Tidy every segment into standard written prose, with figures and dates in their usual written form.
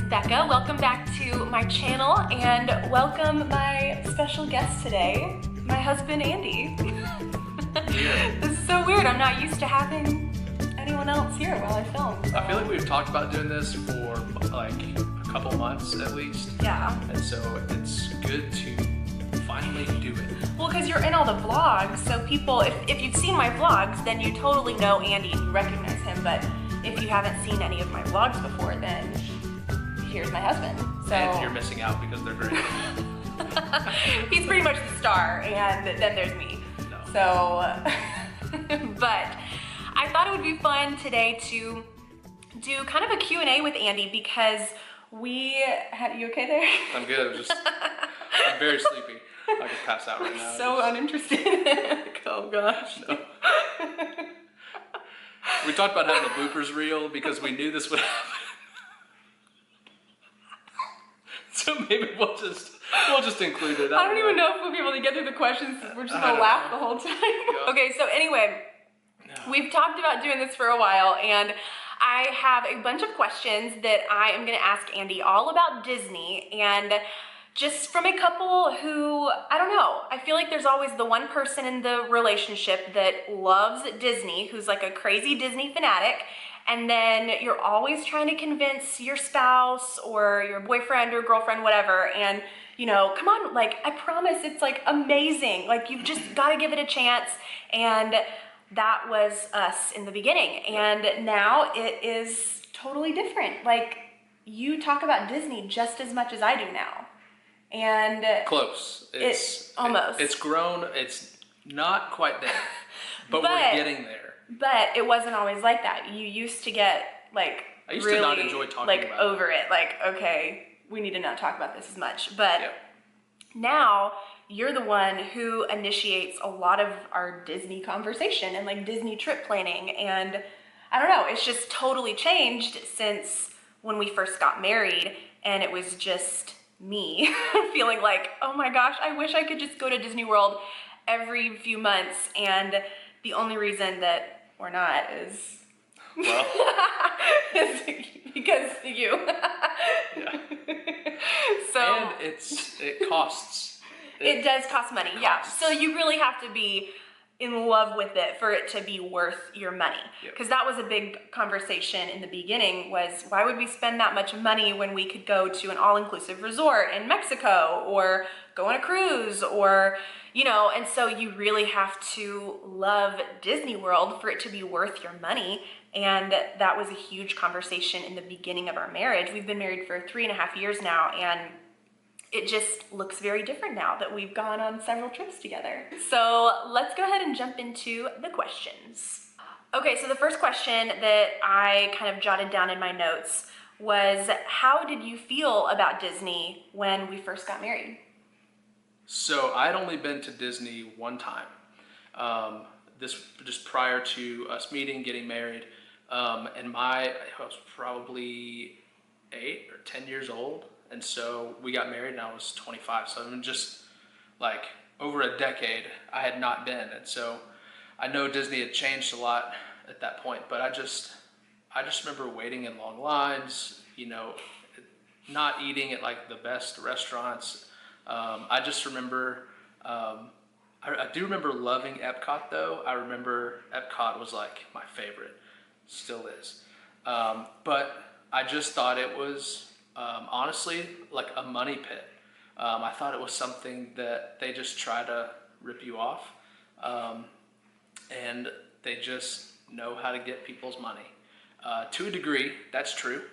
Becca. Welcome back to my channel and welcome my special guest today, my husband Andy. This is so weird. I'm not used to having anyone else here while I film. So. I feel like we've talked about doing this for like a couple months at least. Yeah. And so it's good to finally do it. Well, because you're in all the vlogs, so people, if you've seen my vlogs, then you totally know Andy and you recognize him, but if you haven't seen any of my vlogs before, then here's my husband. So And you're missing out because they're great. He's pretty much the star, and then there's me. No. So, but I thought it would be fun today to do kind of a Q&A with Andy because you okay there? I'm good. I'm very sleepy. I could pass out right now. So uninterested. Oh gosh. No. We talked about having a bloopers reel because we knew this would happen. So maybe we'll just include it. I don't even know if we'll be able to get through the questions. We're just gonna laugh the whole time. Yeah. Okay, so anyway, we've talked about doing this for a while, and I have a bunch of questions that I am gonna ask Andy all about Disney, and just from a couple who, I don't know, I feel like there's always the one person in the relationship that loves Disney, who's like a crazy Disney fanatic, and then you're always trying to convince your spouse or your boyfriend or girlfriend, whatever, and you know, come on, like, I promise it's like amazing. Like, you've just gotta give it a chance. And that was us in the beginning. And now it is totally different. Like, you talk about Disney just as much as I do now. And close. It's almost. It's grown. It's not quite there, but we're getting there. But it wasn't always like that. You used to get like I used really, to not enjoy talking like about over it. Like, okay, we need to not talk about this as much. But now you're the one who initiates a lot of our Disney conversation and like Disney trip planning. And I don't know, it's just totally changed since when we first got married, and it was just me feeling like, oh my gosh, I wish I could just go to Disney World every few months. And the only reason that we're not is, is because you. Yeah. So and it costs. It does cost money, yeah. So you really have to be in love with it for it to be worth your money. Because that was a big conversation in the beginning, was why would we spend that much money when we could go to an all-inclusive resort in Mexico or go on a cruise or, you know, and so you really have to love Disney World for it to be worth your money. And that was a huge conversation in the beginning of our marriage. We've been married for 3.5 years now, and it just looks very different now that we've gone on several trips together. So let's go ahead and jump into the questions. Okay, so the first question that I kind of jotted down in my notes was, how did you feel about Disney when we first got married? So I'd only been to Disney one time. This just prior to us meeting, getting married. And I was probably 8 or 10 years old. And so we got married and I was 25. So I'm just like over a decade I had not been. And so I know Disney had changed a lot at that point, but I just remember waiting in long lines, you know, not eating at like the best restaurants. I just remember, I do remember loving Epcot though. I remember Epcot was like my favorite, still is. But I just thought it was, honestly, like a money pit. I thought it was something that they just try to rip you off, and they just know how to get people's money. To a degree, that's true,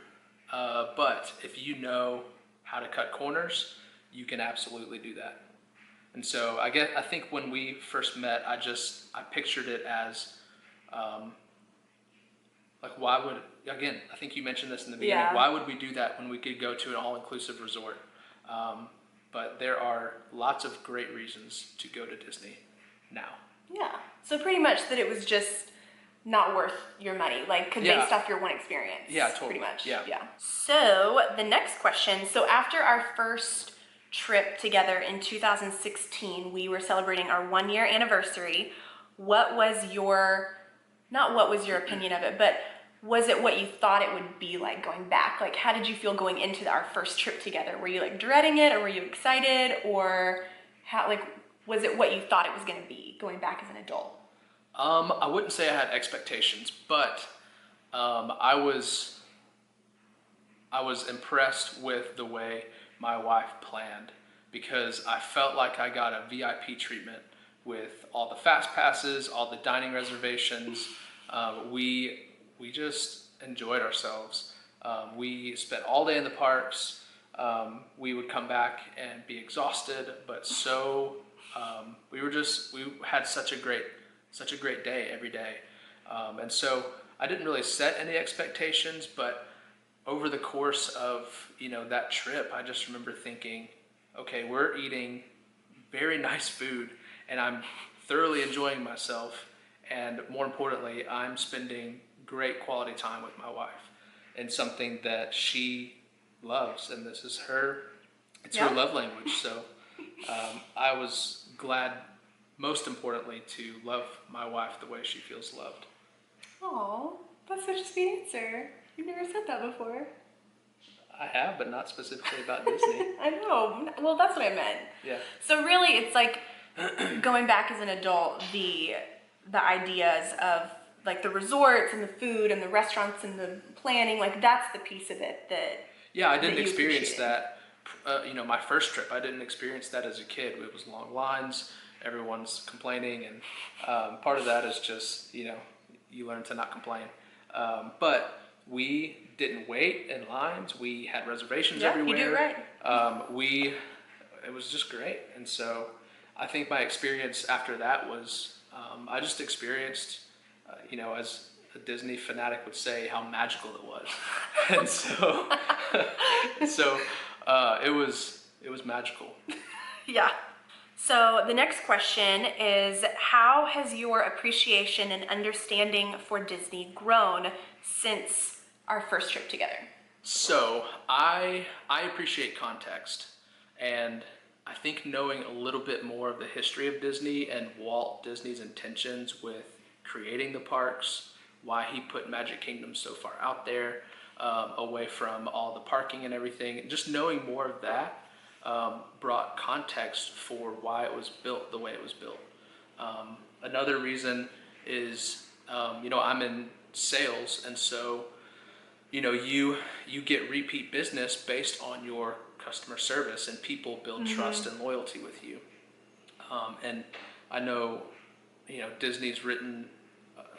but if you know how to cut corners, you can absolutely do that. And so I think when we first met, I pictured it as, like, why would, again, I think you mentioned this in the beginning, why would we do that when we could go to an all-inclusive resort? But there are lots of great reasons to go to Disney now. Yeah, so pretty much that it was just not worth your money, like based off your one experience. Yeah, totally. Pretty much. Yeah. So the next question, so after our first trip together in 2016, we were celebrating our 1-year anniversary. What was your, not what was your opinion of it, but was it what you thought it would be like going back? Like, how did you feel going into our first trip together? Were you like dreading it, or were you excited, or how, like, was it what you thought it was going to be going back as an adult? I wouldn't say I had expectations, but I was impressed with the way my wife planned, because I felt like I got a VIP treatment with all the fast passes, all the dining reservations. We just enjoyed ourselves. We spent all day in the parks. We would come back and be exhausted, but we had such a great day every day. And so I didn't really set any expectations, but over the course of, that trip, I just remember thinking, okay, we're eating very nice food and I'm thoroughly enjoying myself. And more importantly, I'm spending great quality time with my wife and something that she loves. And this is her love language. So I was glad, most importantly, to love my wife the way she feels loved. Oh, that's such a sweet answer. You've never said that before. I have, but not specifically about Disney. I know. Well, that's what I meant. Yeah. So really, it's like going back as an adult, the ideas of like the resorts and the food and the restaurants and the planning, like that's the piece of it that. Yeah, I didn't experience that. My first trip, I didn't experience that as a kid. It was long lines, everyone's complaining, and part of that is just you learn to not complain. But we didn't wait in lines. We had reservations everywhere. You do it right. It was just great. And so I think my experience after that was, I just experienced, as a Disney fanatic would say, how magical it was. And so, it was magical. Yeah. So the next question is, how has your appreciation and understanding for Disney grown since our first trip together? So I appreciate context, and I think knowing a little bit more of the history of Disney and Walt Disney's intentions with creating the parks, why he put Magic Kingdom so far out there, away from all the parking and everything, just knowing more of that brought context for why it was built the way it was built. Another reason is, I'm in sales, and so, you get repeat business based on your customer service, and people build trust and loyalty with you. And I know, Disney's written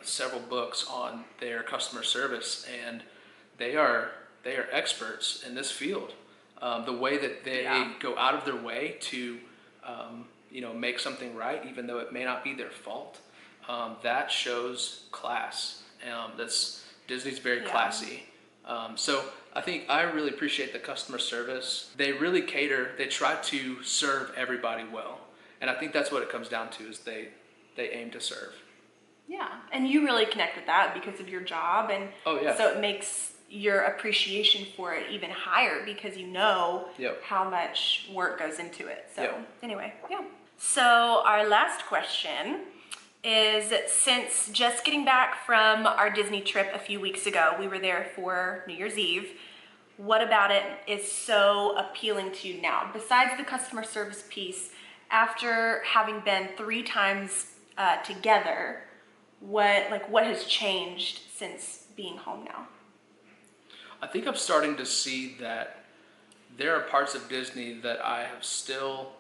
several books on their customer service, and they are experts in this field. The way that they go out of their way to, make something right, even though it may not be their fault, that shows class. Disney's very classy. So I think I really appreciate the customer service. They really cater. They try to serve everybody well, and I think that's what it comes down to, is they aim to serve. Yeah, and you really connect with that because of your job, and so it makes your appreciation for it even higher because how much work goes into it. So anyway, So our last question is, since just getting back from our Disney trip a few weeks ago, we were there for New Year's Eve, what about it is so appealing to you now? Besides the customer service piece, after having been 3 times together, what has changed since being home now? I think I'm starting to see that there are parts of Disney that I have still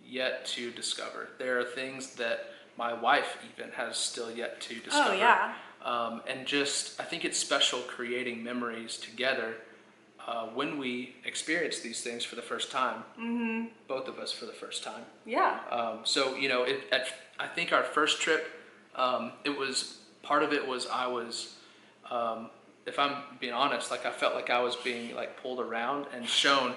yet to discover. There are things that my wife even has still yet to discover. Oh, yeah. And I think it's special creating memories together when we experience these things for the first time. Mm-hmm. Both of us for the first time. Yeah. I think our first trip, part of it was I was, if I'm being honest, I felt like I was being pulled around and shown,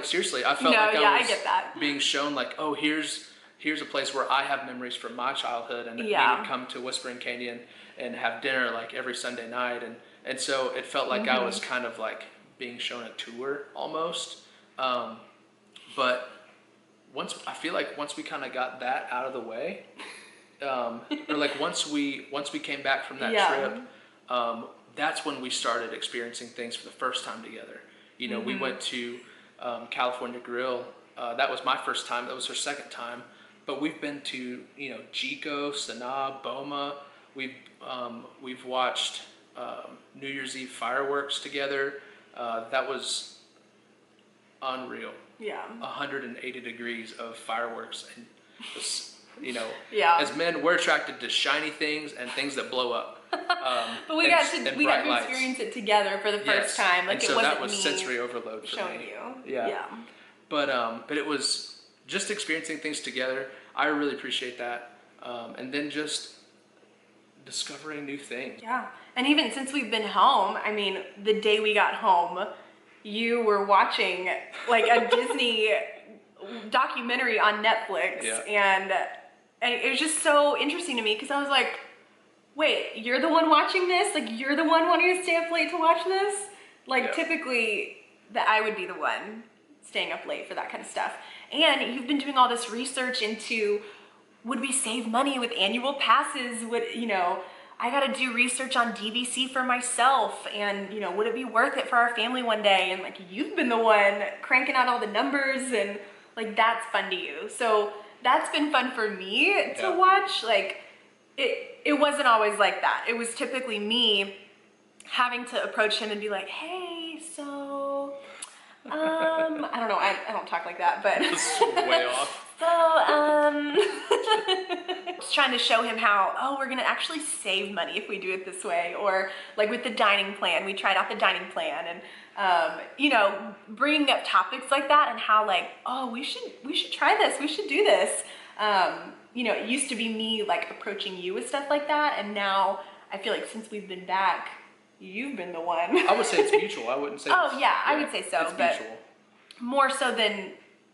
seriously, I felt I get that. Being shown oh, here's a place where I have memories from my childhood, and we would come to Whispering Canyon and have dinner every Sunday night, and so it felt like I was kind of being shown a tour almost. But I feel like once we kind of got that out of the way, or once we came back from that trip, that's when we started experiencing things for the first time together. You know, we went to California Grill. That was my first time. That was her second time. But we've been to, you know, Chico, Sanaa, Boma. We've watched New Year's Eve fireworks together. That was unreal. Yeah. 180 degrees of fireworks, and you know, Yeah. as men, we're attracted to shiny things and things that blow up. But we got to experience it together for the first time. Like, and so it wasn't that was me sensory overload for showing me. you. Yeah. But it was just experiencing things together. I really appreciate that. And then just discovering new things. Yeah. And even since we've been home, I mean, the day we got home, you were watching like a Disney documentary on Netflix. Yeah. And it was just so interesting to me because I was like, wait, you're the one watching this? Like, you're the one wanting to stay up late to watch this? Like, typically, I would be the one staying up late for that kind of stuff. And you've been doing all this research into, would we save money with annual passes? Would, you know, I got to do research on DVC for myself, and, you know, would it be worth it for our family one day? And like, you've been the one cranking out all the numbers, and like, that's fun to you. So that's been fun for me to watch. Like, it wasn't always like that. It was typically me having to approach him and be like, hey, so, I don't know, I don't talk like that, but. It's way off. So, just trying to show him how, oh, we're gonna actually save money if we do it this way. Or like with the dining plan, we tried out the dining plan, and you know, bringing up topics like that and how like, oh, we should try this, we should do this. You know, it used to be me like approaching you with stuff like that, and now I feel like since we've been back, you've been the one. I would say it's mutual. I wouldn't say. Oh yeah, I would say so, it's but mutual. More so than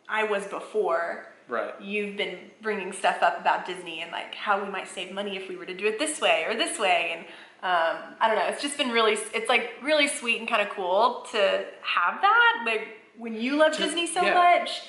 I was before. Right. You've been bringing stuff up about Disney and like how we might save money if we were to do it this way or this way, and I don't know. It's just been it's like really sweet and kind of cool to have that. Like when you love Disney so much,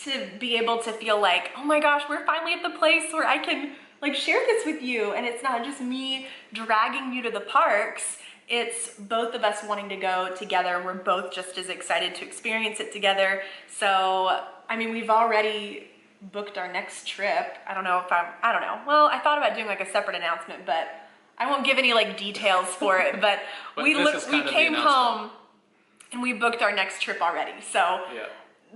to be able to feel like, oh my gosh, we're finally at the place where I can like share this with you, and it's not just me dragging you to the parks. It's both of us wanting to go together, and we're both just as excited to experience it together. So, I mean, we've already booked our next trip. I don't know. Well, I thought about doing like a separate announcement, but I won't give any like details for it. But we came home and we booked our next trip already. So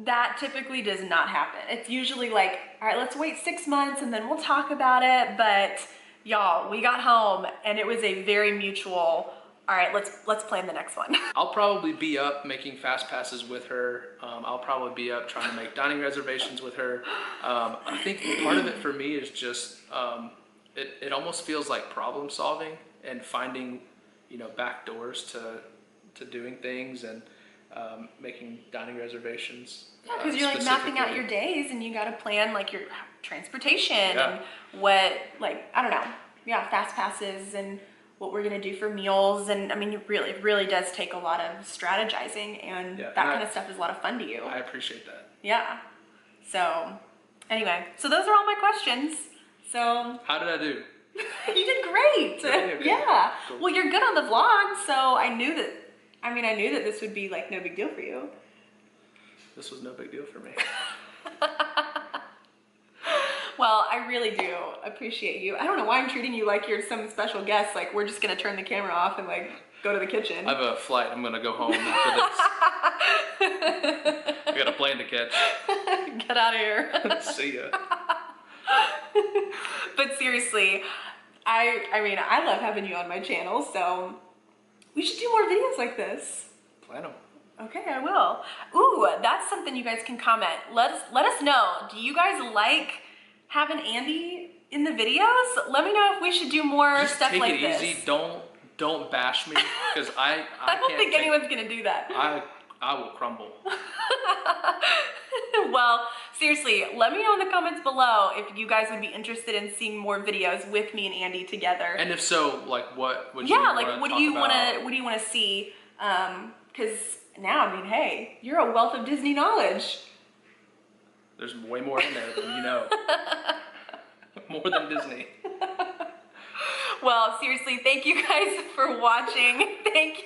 that typically does not happen. It's usually like, all right, let's wait 6 months and then we'll talk about it. But y'all, we got home and it was a very mutual, all right, let's plan the next one. I'll probably be up making fast passes with her. I'll probably be up trying to make dining reservations with her. I think part of it for me is just, it almost feels like problem solving and finding, you know, back doors to doing things and making dining reservations. Yeah, because you're like mapping out your days and you got to plan like your transportation and what, like, I don't know, fast passes and what we're going to do for meals. And I mean, it really does take a lot of strategizing, and that kind of stuff is a lot of fun to you. I appreciate that. Yeah. So anyway, so those are all my questions. So how did I do? You did great. Okay. Yeah. Cool. Well, you're good on the vlog, so I knew that this would be like no big deal for you. This was no big deal for me. Well, I really do appreciate you. I don't know why I'm treating you like you're some special guest. Like, we're just going to turn the camera off and, like, go to the kitchen. I have a flight. I'm going to go home after this. I got a plane to catch. Get out of here. See ya. But seriously, I mean, I love having you on my channel, so we should do more videos like this. Plan them. Okay, I will. Ooh, that's something you guys can comment. Let us know. Do you guys like having Andy in the videos? Let me know if we should do more stuff like this. Just take it easy. Don't bash me, because I don't think anyone's gonna do that. I will crumble. Well, seriously, let me know in the comments below if you guys would be interested in seeing more videos with me and Andy together. And if so, like, what would you want to talk about? What do you want to see? Because now, I mean, hey, you're a wealth of Disney knowledge. There's way more in there than you know. More than Disney. Well, seriously, thank you guys for watching. Thank you.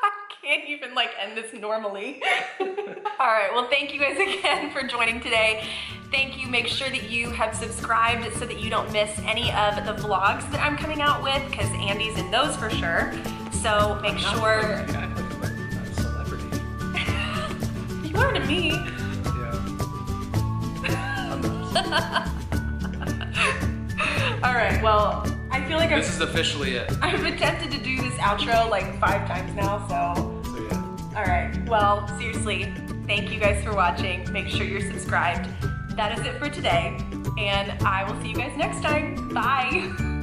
I can't even like end this normally. All right, well, thank you guys again for joining today. Thank you. Make sure that you have subscribed so that you don't miss any of the vlogs that I'm coming out with, because Andy's in those for sure. So make sure. You act like I'm a celebrity. You are to me. Yeah. I'm not. All right, well, I feel like This is officially it. I've attempted to do this outro like 5 times now, so. So yeah. All right, well, seriously, thank you guys for watching. Make sure you're subscribed. That is it for today, and I will see you guys next time. Bye.